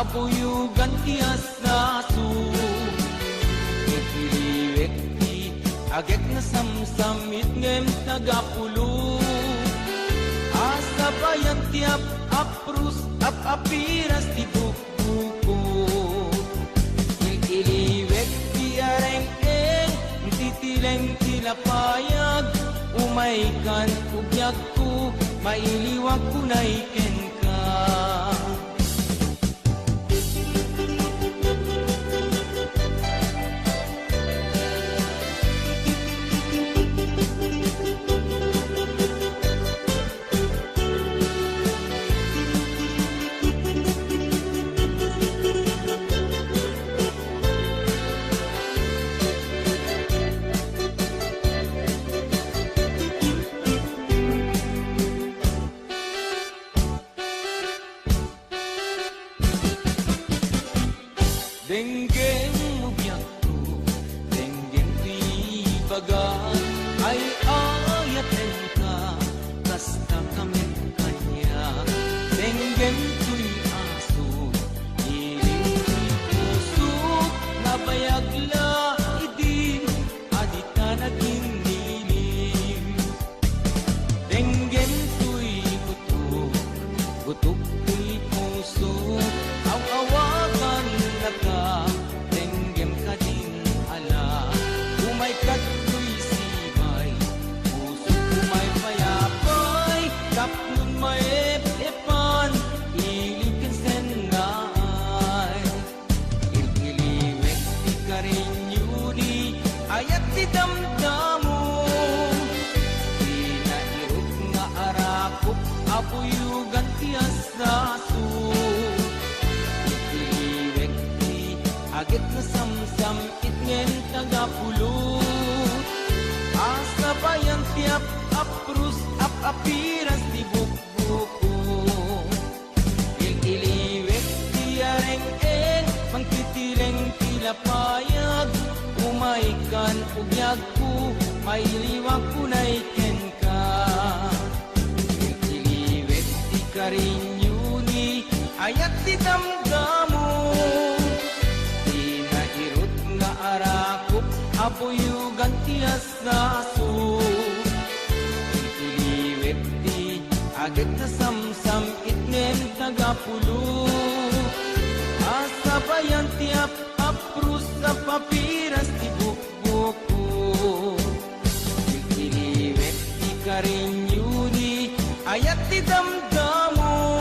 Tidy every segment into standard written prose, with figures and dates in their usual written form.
abuyugan ti asasu. Ikiliwekti agek na samsamit ngem tagapulo. Asabayan ti aprus apiras ti bukbuko. Ikiliwekti areng-eng titileng tilapayag. Umaikan ugyag ko, mailiwag ko na iken ka. Denggeng mo biyak ko, denggeng tibagan, ay ayaten ka, basta kami kanya. Denggeng tuy aso, iling puso, nabayag la idin, adita naging nilim. Denggeng tuy gutok, gutok tuy puso, aw-awakan ka, denggem ka din ala. Umay kato'y sibay, puso kumay payapay, kapnun may epan, ilig kansen naay. Ililiwek di ka rin yuni, ayat di damdamo. Di na irot nga arakop, abuyugan ti asaso. Agit na samsam itngen tagapulot. Asabayan tiap aprus apiras di bukbuko. Ililiwek di areng-eng mangtitireng tilapayag. Umaikan ugyag ko, mailiwag ko na iken ka. Ililiwek di karinyuni, ayat di damdamo. Arakop, abuyugan ti asaso. Ikiliwek di agit na samsam itnem tagapulo. Asabayan ti aprus papiras ti bukbuko. Ikiliwek di karinyuni, ayat ti damdamo.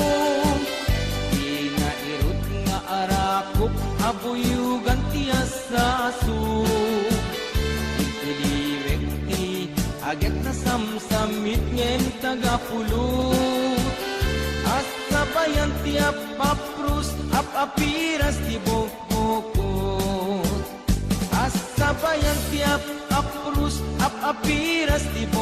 Di na irot nga arakop, abuyugan ti asaso. Ikiliwek ti agit na samsamit ngem tagapulot. Asabayan ti apaprus apiras ti bukbukot. Asabayan ti apaprus apiras ti bukbukot.